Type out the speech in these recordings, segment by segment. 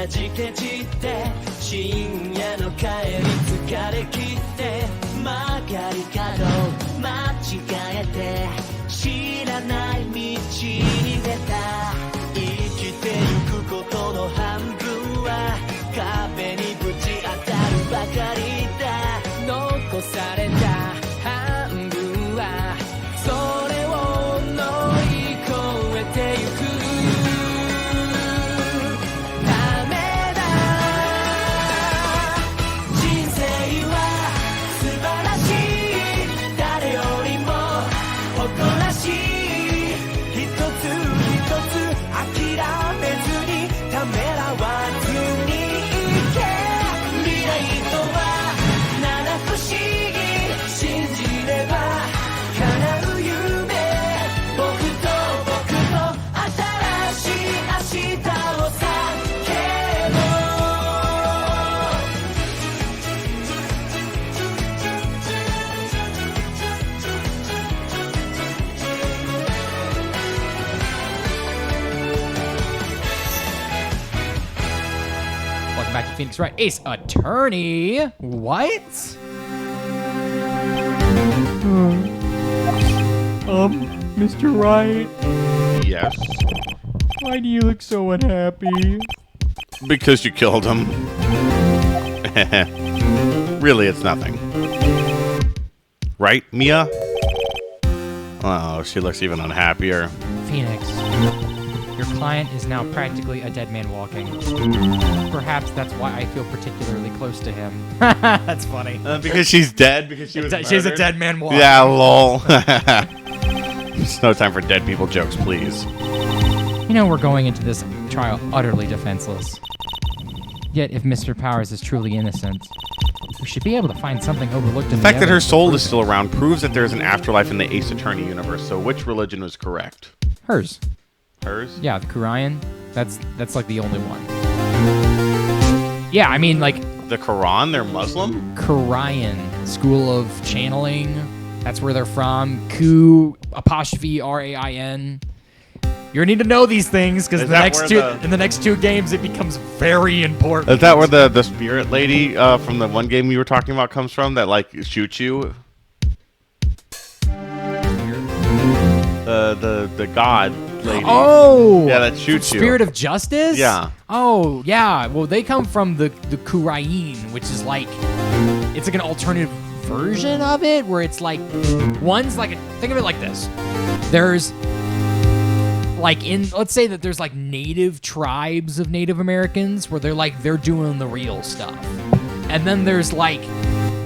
じけじって深夜の帰り疲れ切って曲がり角間違えて知らない道に出た生きてゆくことの半分は壁にぶち当たるばかりだ残された半分はそれを乗り越えてゆくためだ人生は素晴らしい誰よりも誇らしい一つ一つ諦めずにためらわずにいけ未来とは七不思議信じれば叶う夢僕と新しい明日を叫ぼうWelcome back to Phoenix Wright, Ace Attorney. What? Mr. Wright, Yes. why do you look so unhappy? Because you killed him. Really, it's nothing. Right, Mia? Oh, she looks even unhappier. Phoenix, your client is now practically a dead man walking. Perhaps that's why I feel particularly close to him. That's funny. Because she's dead? Because she was She's a murdered? dead man walking. Yeah, lol. There's no time for dead people jokes, please. You know, we're going into this trial utterly defenseless. Yet, if Mr. Powers is truly innocent, we should be able to find something overlooked in The fact that her evidence to soul prove is still around proves that there is an afterlife in the Ace Attorney universe, so which religion was correct? hers. Hers? Yeah, the Qur'an. That's like the only one. Yeah, I mean, like, The Quran? They're Muslim? Qur'an, School of Channeling. That's where they're from. Q apostrophe RAIN. You need to know these things because Is the that next where two the- in the next two games it becomes very important. Is that where the spirit lady from the one game you were talking about comes from that, like, shoots you? The god lady. Oh, Yeah, that shoots you. Spirit of Justice. Yeah. Oh, yeah. Well, they come from the Qur'an, which is like it's like an alternative version of it, where it's like one's like think of it like this. There's like let's say that there's like native tribes of Native Americans where they're doing the real stuff, and then there's like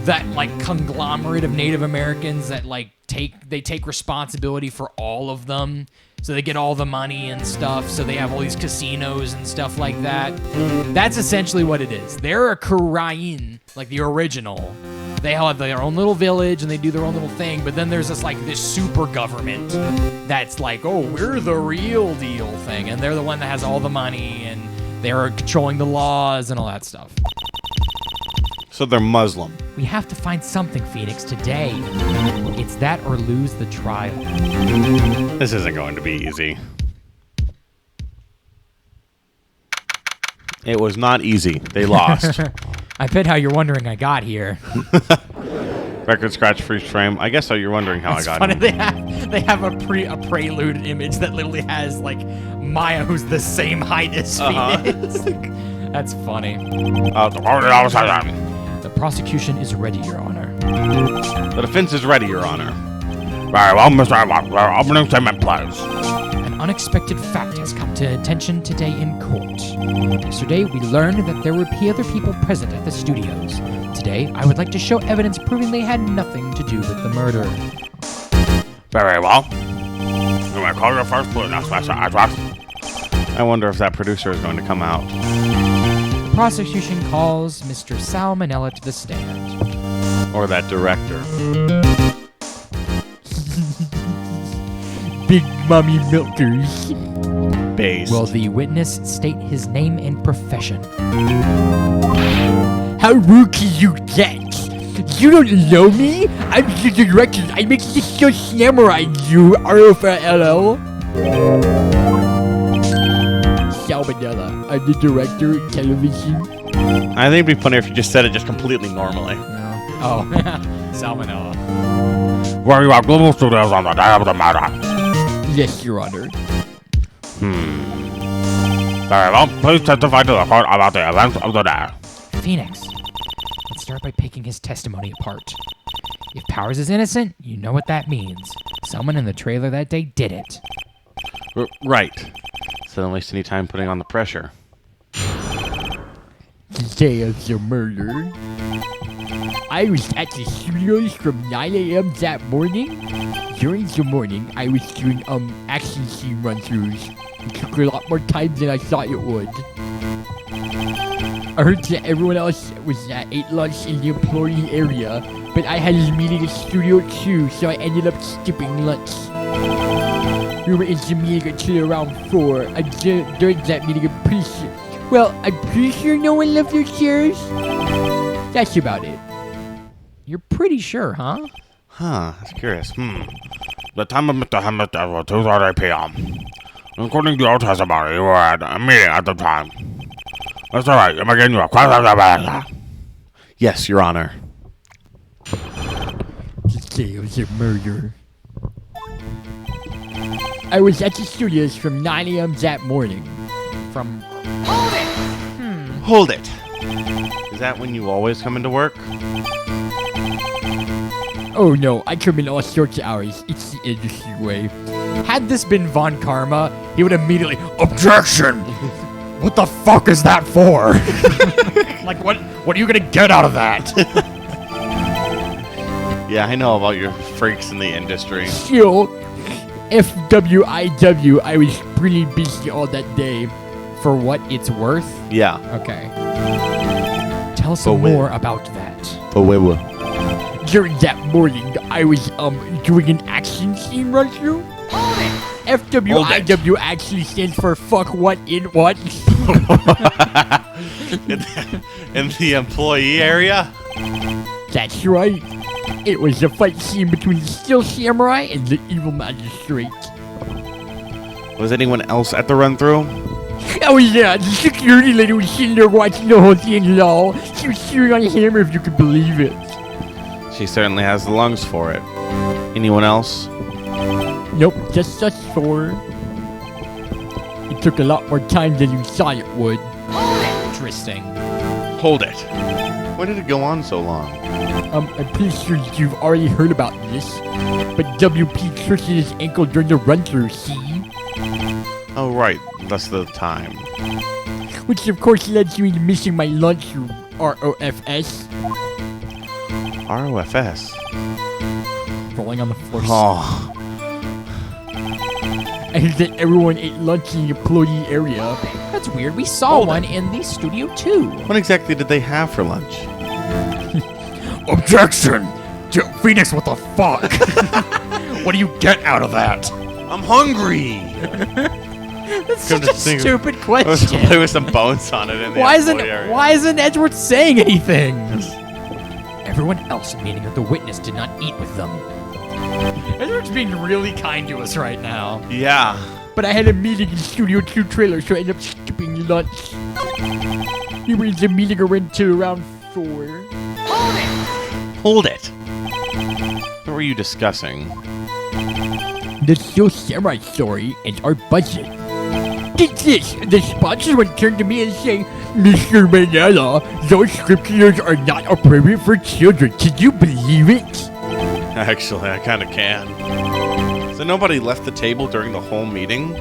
that like conglomerate of Native Americans that like take responsibility for all of them, so they get all the money and stuff, so they have all these casinos and stuff like that. That's essentially what it is. They're a Qur'an, like the original. They have their own little village and they do their own little thing, but then there's this super government that's like, oh, we're the real deal thing, and they're the one that has all the money and they're controlling the laws and all that stuff. So they're Muslim. We have to find something, Phoenix, today. It's that or lose the trial. This isn't going to be easy. It was not easy. They lost. I bet how you're wondering I got here. Record scratch freeze frame. I guess so. You're wondering how It's I got funny, in. they have a prelude image that literally has like Maya, who's the same height as Phoenix. That's funny. The prosecution is ready, Your Honor. The defense is ready, Your Honor. Very well, Mr. Opening statement, please. An unexpected fact has come to attention today in court. Yesterday, we learned that there would be other people present at the studios. Today, I would like to show evidence proving they had nothing to do with the murder. Very well. You may call your first witness, Mr. Edwards. I wonder if that producer is going to come out. The prosecution calls Mr. Salmonella to the stand. Or that director. Big Mommy Milkers. Based. Will the witness state his name and profession? How rude can you get? You don't know me? I'm the director. I make the show Samurai, you RFLL. Salmonella. I'm the director of television. I think it'd be funnier if you just said it just completely normally. No. Oh, salmonella. Where you are global studios on the day of the matter. Yes, Your Honor. Very well. Please testify to the court about the events of the day. Phoenix. Let's start by picking his testimony apart. If Powers is innocent, you know what that means. Someone in the trailer that day did it. Right. So don't waste any time putting on the pressure. The day of the murder. I was at the studios from 9 a.m. that morning. During the morning, I was doing action scene run-throughs. It took a lot more time than I thought it would. I heard that everyone else ate lunch in the employee area, but I had a meeting at Studio 2, so I ended up skipping lunch. We were in the meeting until around 4. During that meeting, I'm pretty sure no one left their chairs. That's about it. You're pretty sure, huh? Huh, that's curious. The time of Mr. Hammett was 2:30 p.m. According to your testimony, you were at a meeting at the time. That's all right. I'm getting you a question. Yes, Your Honor. The day of the murder. I was at the studios from 9 a.m. that morning. From... Hold it. Is that when you always come into work? Oh no, I come in all sorts of hours. It's the industry way. Had this been Von Karma, he would immediately... Objection! What the fuck is that for? Like, what are you gonna get out of that? Yeah, I know about your freaks in the industry. Still, FWIW, I was pretty busy all that day. For what it's worth? Yeah. Okay. Tell some more about that. Oh, wait. During that morning, I was doing an action scene run through. FWIW actually stands for fuck what in what. In the employee area? That's right. It was a fight scene between the Steel Samurai and the Evil Magistrate. Was anyone else at the run-through? Oh yeah, the security lady was sitting there watching the whole thing, lol. She was chewing on a hammer, if you could believe it. She certainly has the lungs for it. Anyone else? Nope, just us four. It took a lot more time than you thought it would. Interesting. Hold it. Why did it go on so long? I'm pretty sure you've already heard about this, but WP twisted his ankle during the run-through, see? Oh, right. That's the time. Which of course led to me missing my lunch through ROFS. ROFS? Rolling on the floor. Oh. I heard that everyone ate lunch in the employee area. That's weird. We saw one in the studio too. What exactly did they have for lunch? Objection! Phoenix, what the fuck? What do you get out of that? I'm hungry! That's such a stupid question. Play with some bones on it in the Why isn't Edward saying anything? Everyone else, meaning that the witness, did not eat with them. Edward's being really kind to us right now. Yeah. But I had a meeting in Studio 2 trailer, so I ended up skipping lunch. We were in the meeting until around 4. Hold it. What were you discussing? The Steel Samurai story and our budget. Get this, the sponsors would turn to me and say, Mr. Manella, those scriptures are not appropriate for children. Can you believe it? Actually, I kind of can. So nobody left the table during the whole meeting?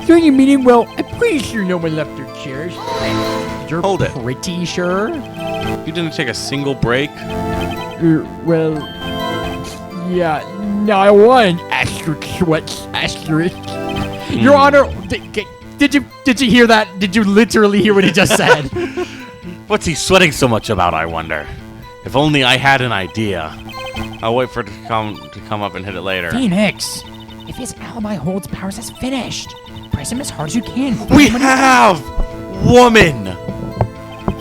During the meeting, well, I'm pretty sure no one left their chairs. You're Hold it. pretty sure? You didn't take a single break? Well, yeah, not one. Asterisk. Your Honor, did you hear that? Did you literally hear what he just said? What's he sweating so much about, I wonder? If only I had an idea. I'll wait for it to come up and hit it later. Phoenix, if his alibi holds, Powers has finished. Press him as hard as you can. We have! Woman!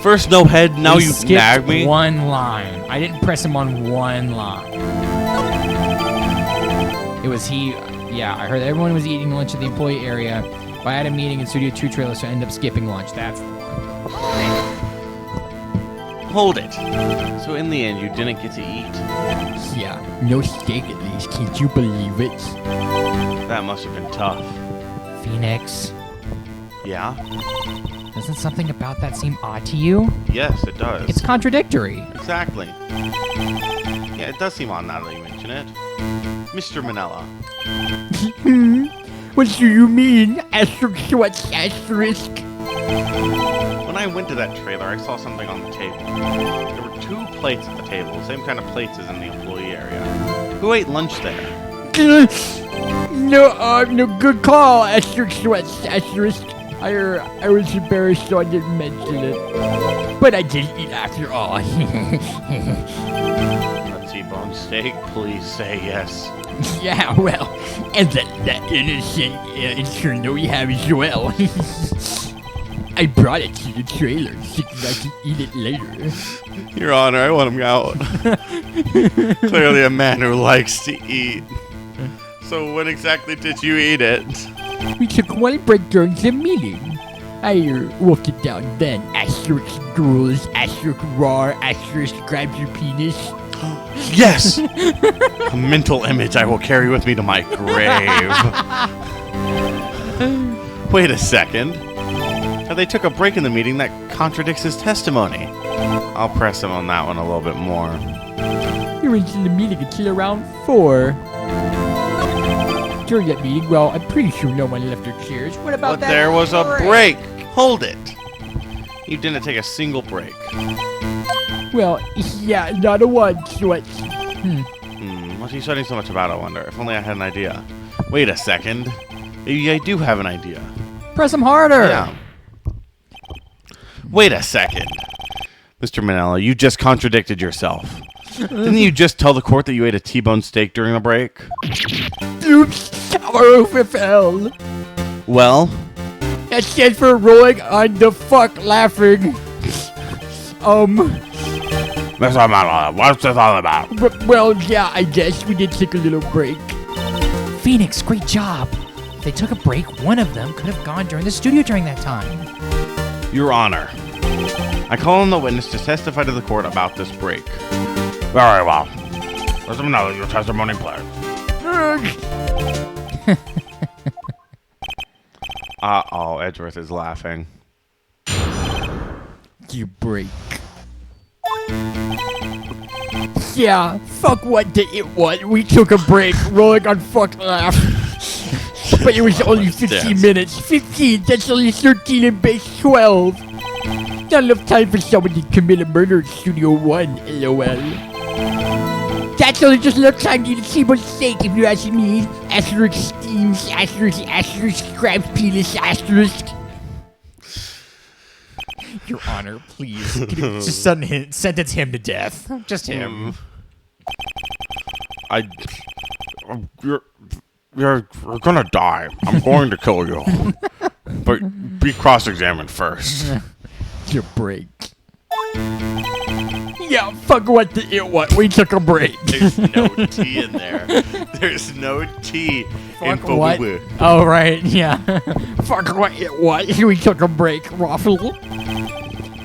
First no head, now you nag me? One line. I didn't press him on one line. It was he. Yeah, I heard everyone was eating lunch at the employee area. I had a meeting in Studio 2 trailer, so I ended up skipping lunch. That's the one. Hold it. So in the end, you didn't get to eat. Yeah, no steak at least. Can't you believe it? That must have been tough. Phoenix, Yeah? doesn't something about that seem odd to you? Yes, it does. It's contradictory. Exactly. Yeah, it does seem odd now that you mention it. Mr. Manella. What do you mean? Asterisk, what's asterisk? When I went to that trailer, I saw something on the table. There were 2 plates at the table, same kind of plates as in the employee area. Who ate lunch there? No, good call. Asterisk, what's asterisk? I was embarrassed, so I didn't mention it. But I did eat after all. A T-bone steak? Please say yes. Yeah, well, and that innocent intern we have as well. I brought it to the trailer, thinking I could eat it later. Your Honor, I want him out. Clearly a man who likes to eat. So when exactly did you eat it? We took one break during the meeting. I wolfed it down then. Asterisk drools, asterisk raw, asterisk grabs your penis. Yes! A mental image I will carry with me to my grave. Wait a second. Now they took a break in the meeting that contradicts his testimony. I'll press him on that one a little bit more. You were in the meeting until around 4. During that meeting, well, I'm pretty sure no one left their chairs. What about But that? there was a break. Hold it. You didn't take a single break. Well, yeah, not a one, so it's... What's he studying so much about, I wonder? If only I had an idea. Wait a second. Maybe I do have an idea. Press him harder. Yeah. Wait a second. Mr. Manella, you just contradicted yourself. Didn't you just tell the court that you ate a T-bone steak during the break? Oops! ROFL! Well? That stands for rolling on the fuck laughing. Mr. Manella, what's this all about? Well, yeah, I guess we did take a little break. Phoenix, great job. If they took a break, one of them could have gone during the studio during that time. Your Honor, I call on the witness to testify to the court about this break. Very well. Mr. Manella, your testimony, please. Uh-oh, Edgeworth is laughing. You break. Yeah, fuck what did it was. We took a break, rolling on fuck laugh. But it was only 15 minutes. 15, that's only 13 in base 12. Not enough time for someone to commit a murder in Studio 1, LOL. That's only just enough time to eat a T-bone steak, if you ask me. Asterisk steams, asterisk grabs penis, asterisk. Your Honor, please. Just sentence him to death. Just him. You're gonna die. I'm going to kill you. But be cross-examined first. Your break. Yeah, fuck what did it was. We took a break. There's no T in there. There's no T in Fuck what? boo-boo. Oh, right, yeah. Fuck what it was. We took a break, Raffle.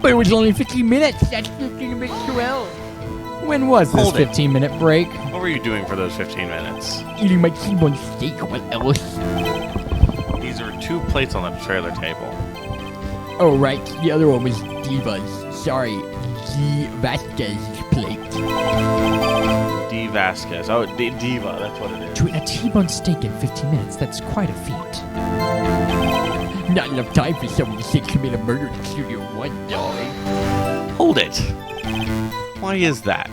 But it was only 15 minutes. That's 15 minutes 12. When was this Hold it. 15-minute break? What were you doing for those 15 minutes? Eating my T-bone steak. What else? These are 2 plates on the trailer table. Oh, right. The other one was Diva's. Sorry. D. Vasquez's plate. D. Vasquez. Oh, Diva. That's what it is. To eat a T-bone steak in 15 minutes, that's quite a feat. Not enough time for someone to say commit a murder in Studio 1, darling. Hold it. Why is that?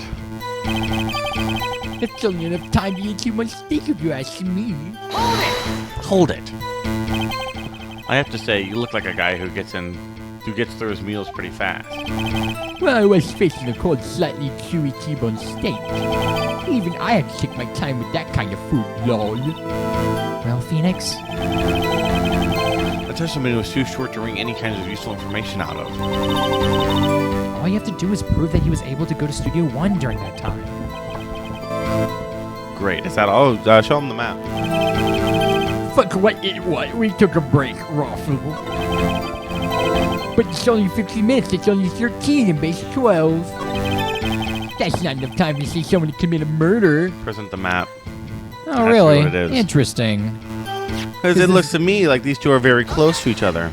It's only enough time to eat T-bone steak if you ask me. Hold it. I have to say, you look like a guy who gets through his meals pretty fast. Well, I was facing a cold, slightly chewy T-bone steak. Even I had to take my time with that kind of food, lol. Well, Phoenix, The testimony was too short to wring any kind of useful information out of. all you have to do is prove that he was able to go to Studio 1 during that time. Great. Is that all? Show him the map. Fuck what it was. We took a break, Raffle. But it's only 15 minutes. It's only 13 and base 12. That's not enough time to see someone commit a murder. Present the map. Oh, That's really? what it is. Interesting. Because it looks to me like these two are very close to each other.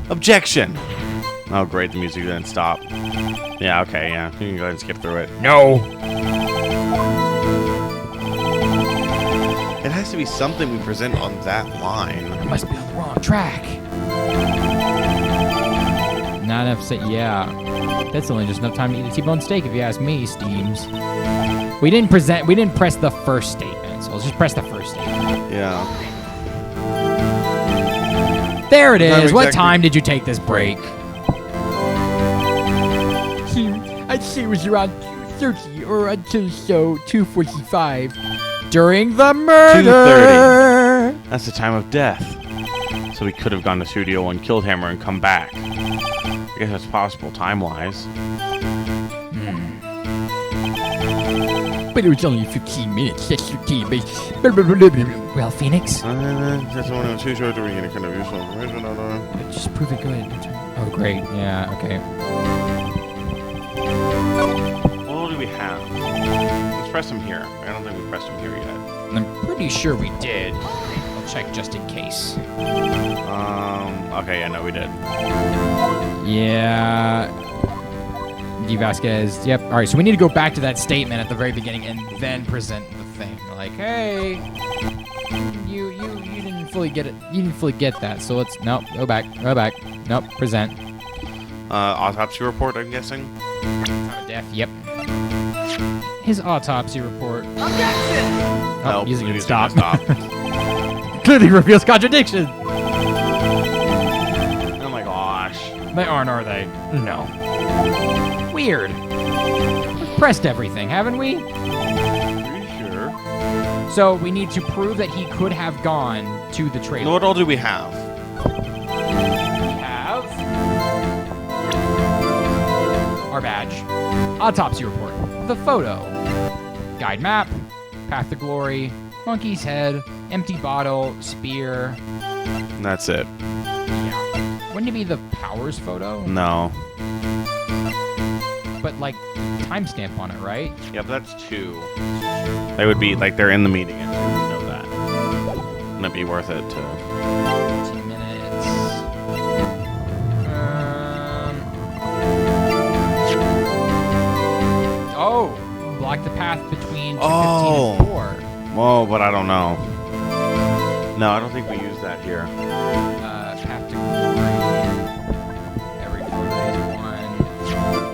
Objection! Oh, great. The music didn't stop. Yeah, okay, yeah. You can go ahead and skip through it. No. It has to be something we present on that line. I must be on the wrong track. Not enough. Yeah. That's only just enough time to eat a T-bone steak, if you ask me, Steams. We didn't press the first statement, so let's just press the first statement. Yeah. There it is. What exactly. time did you take this break? I'd say it was around 2:30 or until 2:45. During the murder. 2:30. That's the time of death. So we could have gone to Studio 1, killed Hammer, and come back. I guess that's possible time-wise. But it was only 15 minutes. That's 15 minutes. Well, Phoenix, That's one of the two shows where you're going to kind of use some information on just prove it. Go ahead. Oh, great. Yeah. Okay. What all do we have? Let's press them here. I don't think we pressed them here yet. I'm pretty sure we did. I'll check just in case. Okay, yeah, no, we did. Yeah. D. Vasquez. Yep. All right. So we need to go back to that statement at the very beginning and then present the thing. Like, hey, you didn't fully get it. You didn't fully get that. So let's go back. Nope. Present. Autopsy report, I'm guessing. Time of death. Yep. His autopsy report. Objection! Oh, Nope, music didn't music stop. didn't stop. Clearly reveals contradiction. Oh my gosh. They aren't, are they? No. Weird. We've pressed everything, haven't we? Pretty sure. So we need to prove that he could have gone to the trailer. What all do we have? We have our badge, autopsy report, the photo, guide map, path to glory, monkey's head, empty bottle, spear. And that's it. Yeah. Wouldn't it be the powers photo? No. But like timestamp on it, right? Yeah, but that's two. They would be like they're in the meeting and you know that. Wouldn't it be worth it to? 15 minutes. Oh, block the path between 2:15 and 4. Whoa, but I don't know. No, I don't think we use that here. Path to glory. Every 4 days, 1.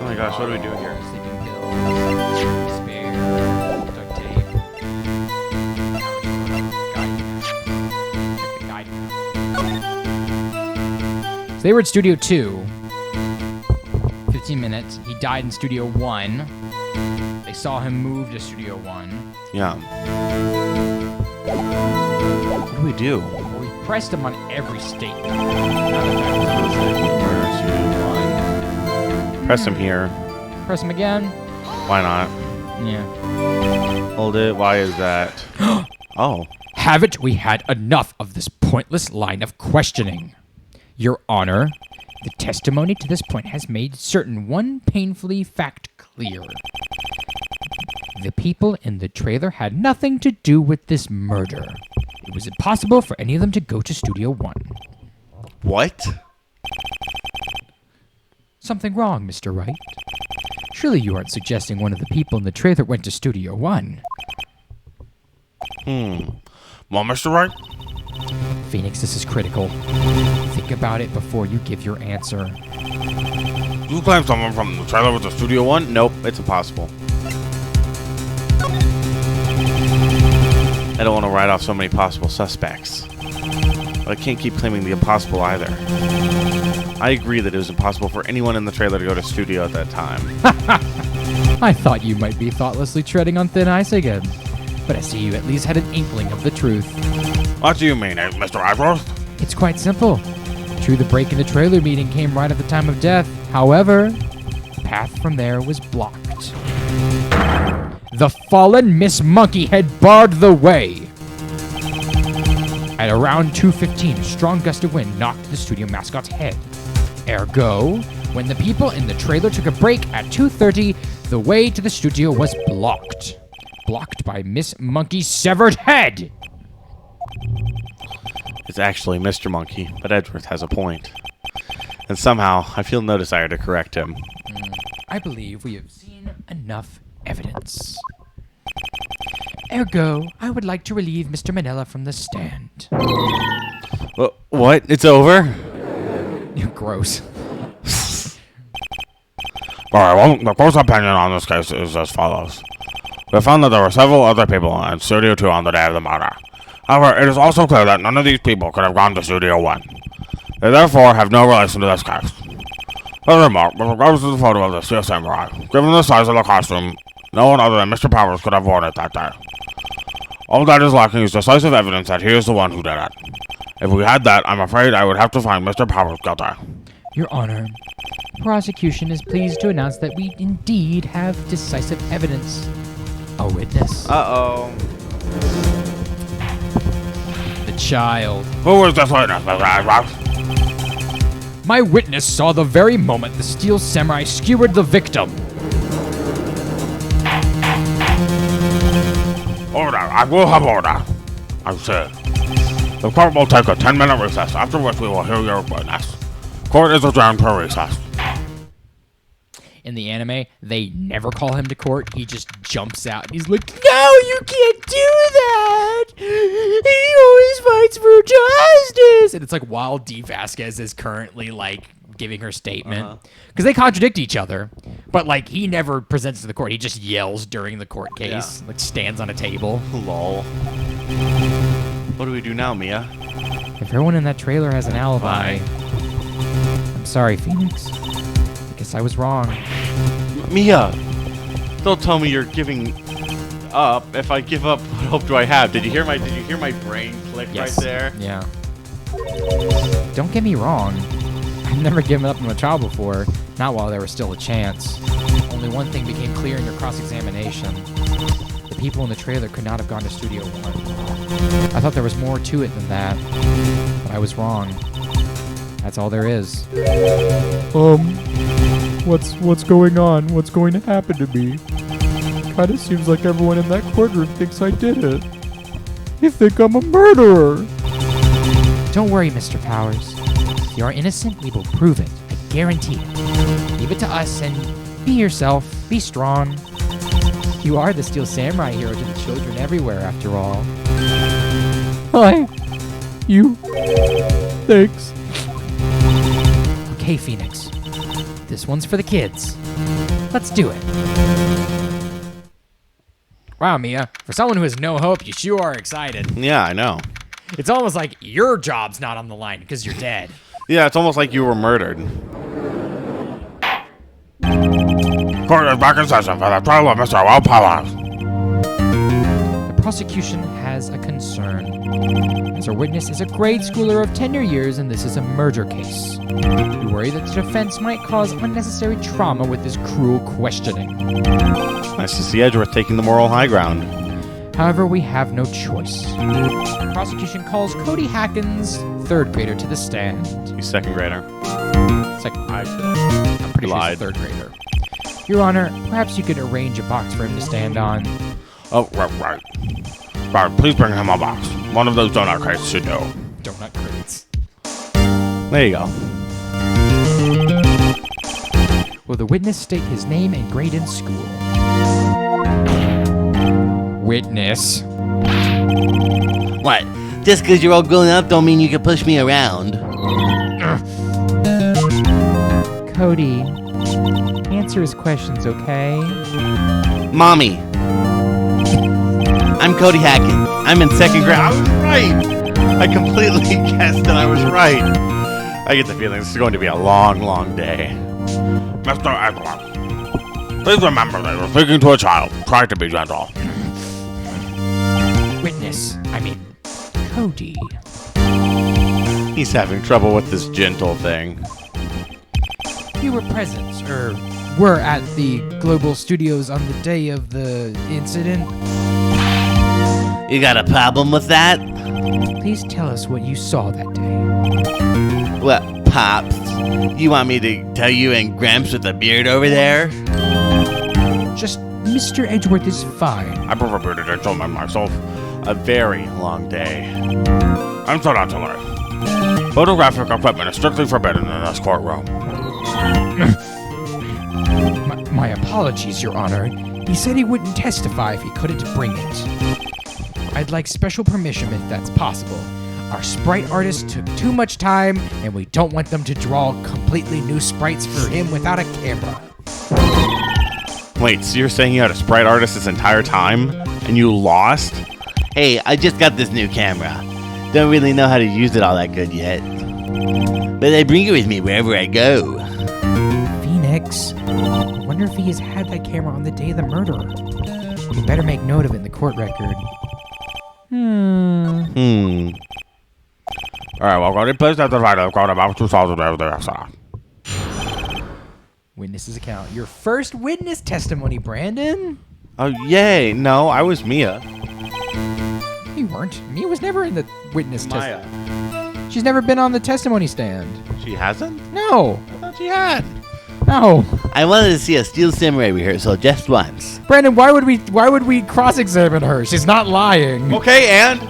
Oh my gosh, what do we do here? Sleeping pills, spare, duct tape. Guide. So they were at Studio 2. 15 minutes. He died in Studio 1. They saw him move to Studio 1. Yeah. What do we do? Well, we pressed him on every statement. Press him here. Press him again. Why not? Yeah. Hold it. Why is that? Oh. Haven't we had enough of this pointless line of questioning? Your Honor, the testimony to this point has made certain one painfully fact clear. The people in the trailer had nothing to do with this murder. It was impossible for any of them to go to Studio 1. What? Something wrong, Mr. Wright? Surely you aren't suggesting one of the people in the trailer went to Studio 1. Well, Mr. Wright? Phoenix, this is critical. Think about it before you give your answer. You claim someone from the trailer was to Studio 1? Nope, it's impossible. I don't want to write off so many possible suspects. But I can't keep claiming the impossible either. I agree that it was impossible for anyone in the trailer to go to studio at that time. I thought you might be thoughtlessly treading on thin ice again. But I see you at least had an inkling of the truth. What do you mean, Mr. Eyerost? It's quite simple. True, the break in the trailer meeting came right at the time of death. However, the path from there was blocked. The fallen Miss Monkey had barred the way. At around 2:15, a strong gust of wind knocked the studio mascot's head. Ergo, when the people in the trailer took a break at 2:30, the way to the studio was blocked. Blocked by Miss Monkey's severed head. It's actually Mr. Monkey, but Edgeworth has a point. And somehow, I feel no desire to correct him. I believe we have seen enough evidence. Ergo, I would like to relieve Mr. Manella from the stand. What? It's over? Gross. Alright, well, the court's opinion on this case is as follows. We found that there were several other people in Studio 2 on the day of the murder. However, it is also clear that none of these people could have gone to Studio 1. They therefore have no relation to this case. Furthermore, with regards to the photo of the Steel Samurai, given the size of the costume, no one other than Mr. Powers could have worn it that day. All that is lacking is decisive evidence that he is the one who did it. If we had that, I'm afraid I would have to find Mr. Powers guilty. Your Honor, prosecution is pleased to announce that we indeed have decisive evidence. A witness. Uh-oh. The child. Who is this witness, Mr. Edgeworth? My witness saw the very moment the Steel Samurai skewered the victim. Order. I will have order. I said. The court will take a 10-minute recess, after which we will hear your witness. Court is adjourned for recess. In the anime, they never call him to court. He just jumps out and he's like, "No, you can't do that! He always fights for justice!" And it's like while D. Vasquez is currently like giving her statement. Because they contradict each other. But like he never presents to the court. He just yells during the court case. Like stands on a table. Lol. What do we do now, Mia? If everyone in that trailer has an alibi. I'm sorry, Phoenix. I guess I was wrong. Mia! Don't tell me you're giving up. If I give up, what hope do I have? Did you hear my brain click right there? Yeah. Don't get me wrong. I've never given up on a child before. Not while there was still a chance. Only one thing became clear in your cross-examination. The people in the trailer could not have gone to Studio 1. I thought there was more to it than that. But I was wrong. That's all there is. What's going on? What's going to happen to me? Kinda seems like everyone in that courtroom thinks I did it. They think I'm a murderer. Don't worry, Mr. Powers. If you are innocent, we will prove it. I guarantee it. Leave it to us and be yourself. Be strong. You are the Steel Samurai hero to the children everywhere, after all. Hi. You. Thanks. Okay, Phoenix. This one's for the kids. Let's do it. Wow, Mia. For someone who has no hope, you sure are excited. Yeah, I know. It's almost like your job's not on the line because you're dead. Yeah, it's almost like you were murdered. Court is back in session for the trial of Mr. Will Powers. The prosecution has a concern. As our witness is a grade schooler of tenure years and this is a murder case. We worry that the defense might cause unnecessary trauma with this cruel questioning. Nice to see Edgeworth taking the moral high ground. However, we have no choice. The prosecution calls Cody Hackins, third grader, to the stand. He's second grader. Second. I'm pretty sure he's a third grader. Your Honor, perhaps you could arrange a box for him to stand on. Oh, right. Right, please bring him a box. One of those donut crates should do. Donut crates. There you go. Will the witness state his name and grade in school? Witness. What? Just because you're all grown up don't mean you can push me around. Cody, answer his questions, okay? Mommy. I'm Cody Hackins. I'm in second grade. I was right! I completely guessed that I was right. I get the feeling this is going to be a long, long day. Mr. Edgeworth, please remember that you're speaking to a child. Try to be gentle. Witness. Cody. He's having trouble with this gentle thing. You were present, or were at the Global Studios on the day of the incident? You got a problem with that? Please tell us what you saw that day. What, Pops? You want me to tell you and Gramps with the beard over there? Just Mr. Edgeworth is fine. I prefer bearded gentlemen myself. A very long day. I'm so not to learn. Photographic equipment is strictly forbidden in this courtroom. My apologies, Your Honor. He said he wouldn't testify if he couldn't bring it. I'd like special permission if that's possible. Our sprite artist took too much time, and we don't want them to draw completely new sprites for him without a camera. Wait, so you're saying you had a sprite artist this entire time, and you lost? Hey, I just got this new camera. Don't really know how to use it all that good yet. But I bring it with me wherever I go. Phoenix, I wonder if he has had that camera on the day of the murder. We better make note of it in the court record. Alright, well, go to place at the right of court about 2,000 over there, sir. Witness's account. Your first witness testimony, Brandon? Oh, yay. No, I was Mia. You weren't. Mia was never in the witness Maya. testimony. She's never been on the testimony stand. She hasn't? No. I thought she had. No. I wanted to see a Steel Samurai rehearsal just once. Brandon, why would we cross-examine her? She's not lying. Okay, and?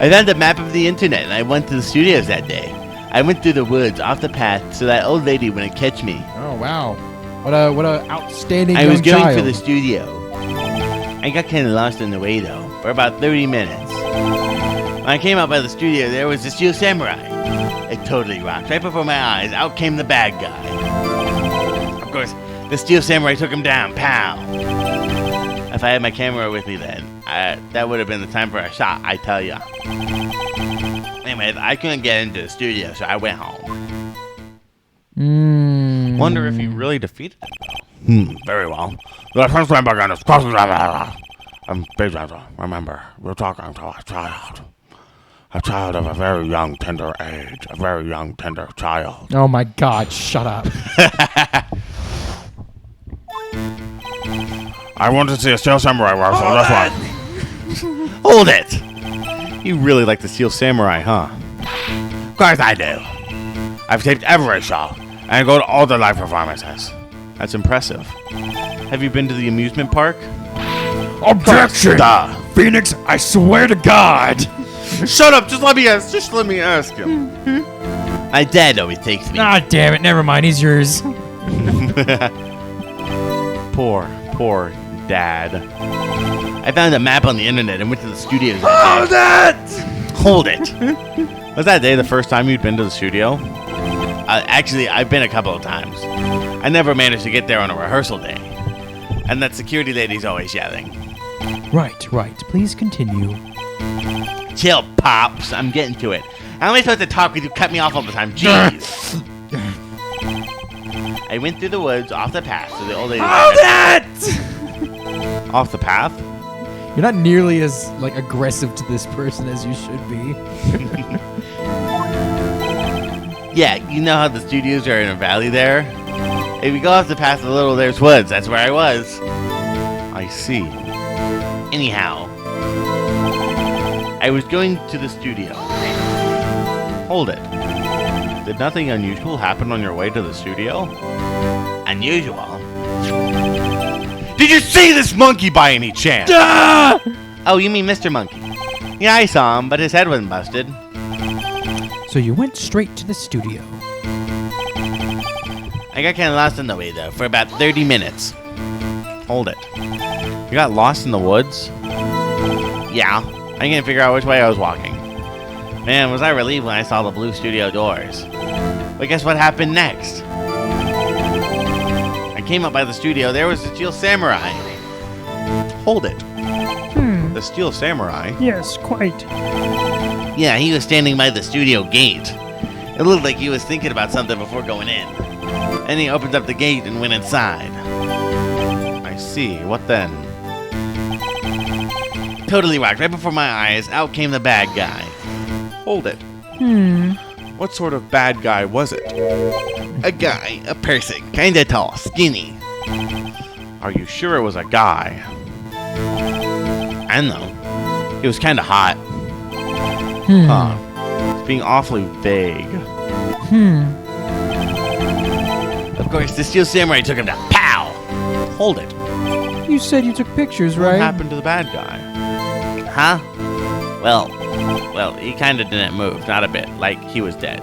I found a map of the internet and I went to the studios that day. I went through the woods off the path so that old lady wouldn't catch me. Oh wow. What a outstanding I young was going child. for the studio. I got kind of lost on the way though, for about 30 minutes. When I came out by the studio, there was the Steel Samurai. It totally rocked. Right before my eyes, out came the bad guy. Of course, the Steel Samurai took him down. Pow! If I had my camera with me then, that would have been the time for a shot, I tell ya. Anyways, I couldn't get into the studio, so I went home. Wonder if he really defeated him. Very well. The first time again is crossing. I'm big gentle. Remember, we're talking to a child. A child of a very young, tender age. A very young, tender child. Oh my God! Shut up. I want to see a Steel Samurai rehearsal. This one. Hold it! You really like the Steel Samurai, huh? Of course I do. I've taped every show and go to all the live performances. That's impressive. Have you been to the amusement park? Objection! Duh. Phoenix, I swear to God. Shut up! Just let me ask him. My dad always takes me. Ah, damn it. Never mind. He's yours. Poor dad. I found a map on the internet and went to the studios that day. Hold it! Was that day the first time you'd been to the studio? Actually, I've been a couple of times. I never managed to get there on a rehearsal day. And that security lady's always yelling. Right. Please continue. Chill, Pops. I'm getting to it. How am I supposed to talk with you? Cut me off all the time. Jeez. I went through the woods off the path so the old lady. Hold it! Off the path? You're not nearly as aggressive to this person as you should be. Yeah, you know how the studios are in a valley there? If you go off the path a little, there's woods. That's where I was. I see. Anyhow, I was going to the studio. Hold it. Did nothing unusual happen on your way to the studio? Unusual. Did you see this monkey by any chance? Oh, you mean Mr. Monkey? Yeah, I saw him, but his head wasn't busted. So you went straight to the studio. I got kind of lost on the way, though, for about 30 minutes. Hold it. You got lost in the woods? Yeah, I couldn't figure out which way I was walking. Man, was I relieved when I saw the blue studio doors. But guess what happened next? I came up by the studio, there was the Steel Samurai. Hold it. The Steel Samurai? Yes, quite. Yeah, he was standing by the studio gate. It looked like he was thinking about something before going in. And he opened up the gate and went inside. I see. What then? Totally rocked. Right before my eyes, out came the bad guy. Hold it. What sort of bad guy was it? A guy, a person, kinda tall, skinny. Are you sure it was a guy? I don't know. It was kind of hot. Huh. It's being awfully vague. Of course, the Steel Samurai took him down. Pow! Hold it. You said you took pictures, What right? happened to the bad guy? Huh? Well, he kind of didn't move. Not a bit. Like he was dead.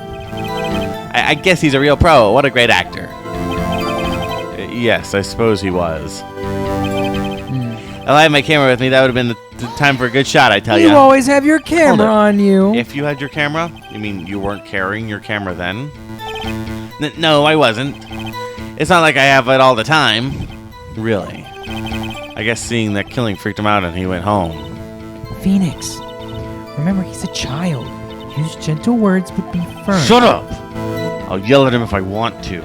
I guess he's a real pro. What a great actor. Yes, I suppose he was. If I had my camera with me, that would have been the time for a good shot, I tell you. You always have your camera Hold it. on you. If you had your camera, you mean you weren't carrying your camera then? No, I wasn't. It's not like I have it all the time. Really. I guess seeing that killing freaked him out and he went home. Phoenix, remember he's a child. Use gentle words, but be firm. Shut up! I'll yell at him if I want to.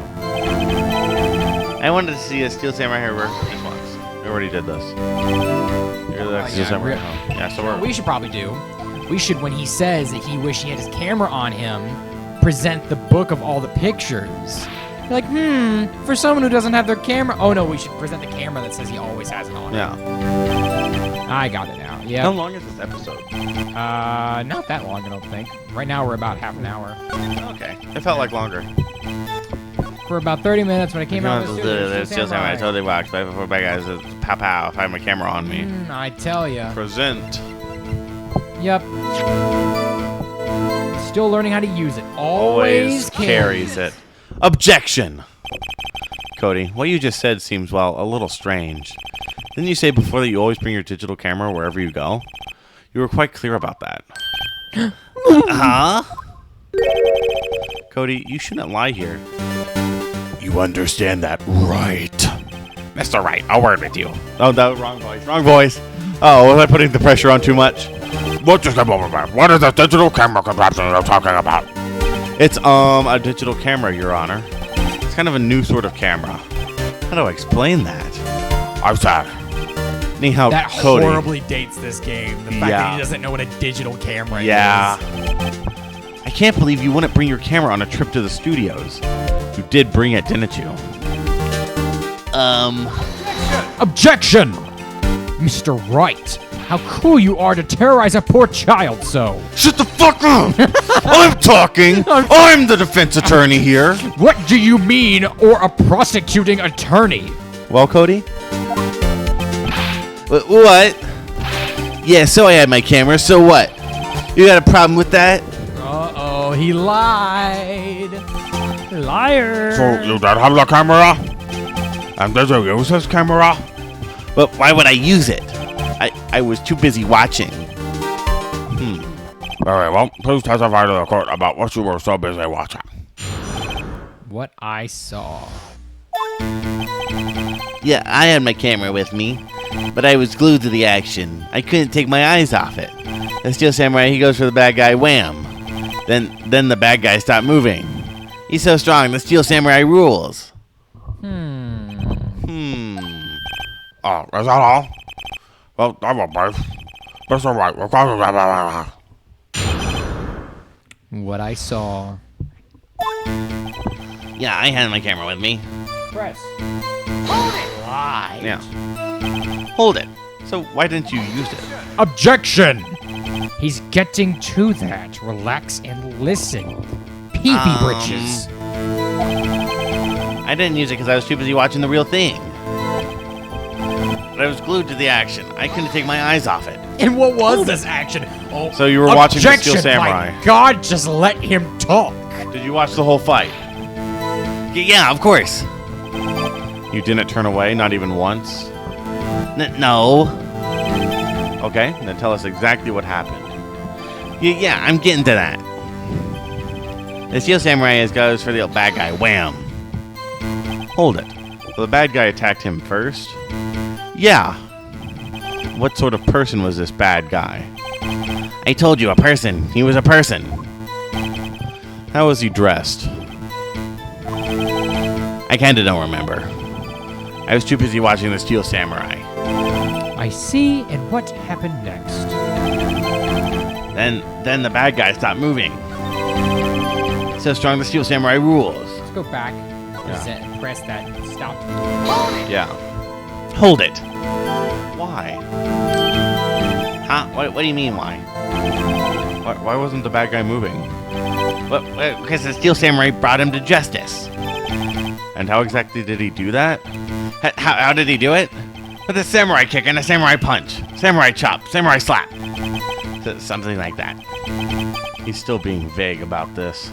I wanted to see a Steel Samurai here work just once. We already did this. You're the Steel Samurai. Yeah, so What we should probably do, we should, when he says that he wished he had his camera on him, present the book of all the pictures. You're like, for someone who doesn't have their camera. Oh no, we should present the camera that says he always has it on. Yeah. I got it now. Yeah. How long is this episode? Not that long, I don't think. Right now we're about half an hour. Okay. It felt like longer. For about 30 minutes when I came out of the studio. The Steel Samurai. I totally watched right before bad guys. Pow pow. If I had my camera on me. I tell ya. Present. Yep. Still learning how to use it. Always carries it. Objection! Cody, what you just said seems, well, a little strange. Didn't you say before that you always bring your digital camera wherever you go? You were quite clear about that. Huh? Cody, you shouldn't lie here. You understand that, right? Mr. Wright, a word with you. Oh, no, wrong voice. Wrong voice. Oh, was I putting the pressure on too much? What just came over there? What is this digital camera contraption you're talking about? It's, a digital camera, Your Honor. It's kind of a new sort of camera. How do I explain that? I'm sad. Anyhow, That Cody. horribly dates this game. The fact that he doesn't know what a digital camera is. I can't believe you wouldn't bring your camera on a trip to the studios. You did bring it, didn't you? Objection! Mr. Wright, how cruel you are to terrorize a poor child so. Shut the fuck up! I'm talking! I'm the defense attorney here! What do you mean, or a prosecuting attorney? Well, Cody? What? Yeah, so I had my camera, so what? You got a problem with that? Uh-oh, he lied. Liar. So you don't have the camera? And did you use this camera? But why would I use it? I was too busy watching. Very well, please testify to the court about what you were so busy watching. What I saw. Yeah, I had my camera with me, but I was glued to the action. I couldn't take my eyes off it. The Steel Samurai, he goes for the bad guy, wham. Then the bad guy stopped moving. He's so strong, the Steel Samurai rules. Oh, is that all? Well, that will be. Mr. Wright, we're calling What I saw. Yeah, I had my camera with me. Press. Why? Yeah. Hold it. So why didn't you use it? Objection! He's getting to that. Relax and listen. Peepee britches. I didn't use it because I was too busy watching the real thing. But I was glued to the action. I couldn't take my eyes off it. And what was this action? Oh, So you were watching the objection, Steel Samurai. My God, just let him talk. Did you watch the whole fight? Yeah, of course. You didn't turn away, not even once? No. Okay, then tell us exactly what happened. Yeah, I'm getting to that. The Steel Samurai goes for the bad guy. Wham. Hold it. So the bad guy attacked him first? Yeah. What sort of person was this bad guy? I told you, a person. He was a person. How was he dressed? I kinda don't remember. I was too busy watching the Steel Samurai. I see, and what happened next? Then the bad guy stopped moving. So strong the Steel Samurai rules. Let's go back. Press that. Stop. Yeah. Hold it. Why? Huh? What do you mean, why? Why wasn't the bad guy moving? Because the Steel Samurai brought him to justice. And how exactly did he do that? How did he do it? With a samurai kick and a samurai punch. Samurai chop. Samurai slap. Something like that. He's still being vague about this.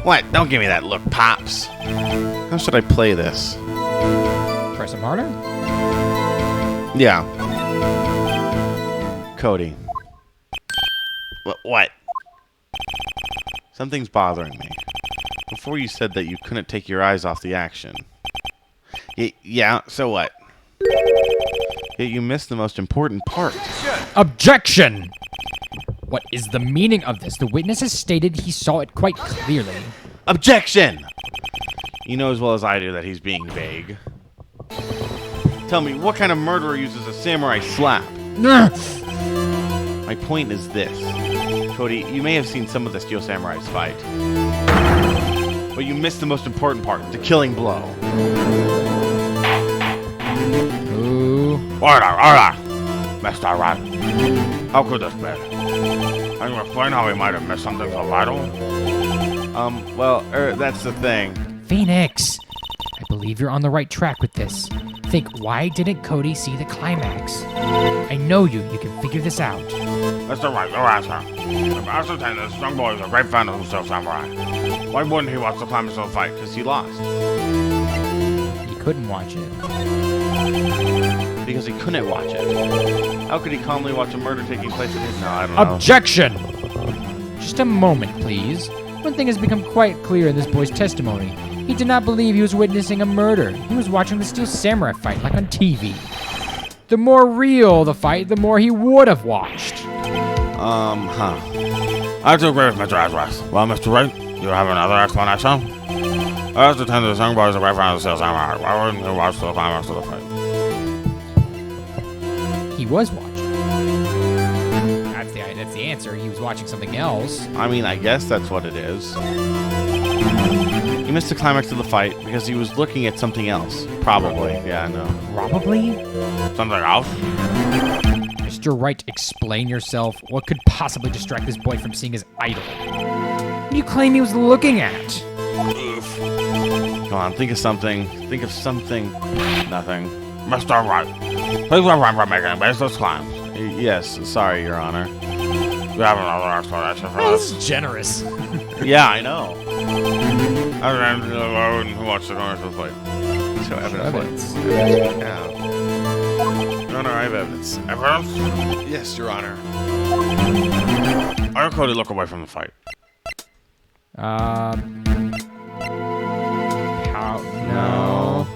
What? Don't give me that look, Pops. How should I play this? Press him harder. Yeah. Cody. What? Something's bothering me. Before you said that you couldn't take your eyes off the action. Yeah, so what? Yet you missed the most important part. Objection! What is the meaning of this? The witness has stated he saw it quite clearly. Objection! You know as well as I do that he's being vague. Tell me, what kind of murderer uses a samurai slap? My point is this. Cody, you may have seen some of the Steel Samurais fight. But you missed the most important part, the killing blow. Ooh. Order! Mr. Wright. How could this be? Can you explain how he might have missed something so vital? That's the thing. Phoenix, I believe you're on the right track with this. Think, why didn't Cody see the climax? I know you can figure this out. Mr. Wright, your answer. I've ascertained that this young boy is a great fan of the Steel Samurai. Why wouldn't he watch the climax of the fight? Because he lost. He couldn't watch it. Because he couldn't watch it. How could he calmly watch a murder taking place in his... No, I don't know. Objection! Just a moment, please. One thing has become quite clear in this boy's testimony. He did not believe he was witnessing a murder. He was watching the Steel Samurai fight, like on TV. The more real the fight, the more he would have watched. I do agree with Mr. Aswas. Well, Mr. Wright, you have another explanation? I ascertained that the young boy is a great fan of the Steel Samurai. Why wouldn't he watch the climax of the fight? He was watching. That's the answer. He was watching something else. I mean, I guess that's what it is. He missed the climax of the fight because he was looking at something else. Probably. Yeah, I know. Probably? Something else? Mr. Wright, explain yourself. What could possibly distract this boy from seeing his idol? What do you claim he was looking at? Oof. Come on, think of something. Think of something. Nothing. Mr. Wright, please refrain from making baseless claims. Yes, sorry, Your Honor. You have another explanation for That's this? generous. Yeah, I know. I'm alone who watched the corners of the fight. So evidence. Yeah. Your Honor, I have evidence. Evidence? Yes, Your Honor. I Cody look away from the fight. No.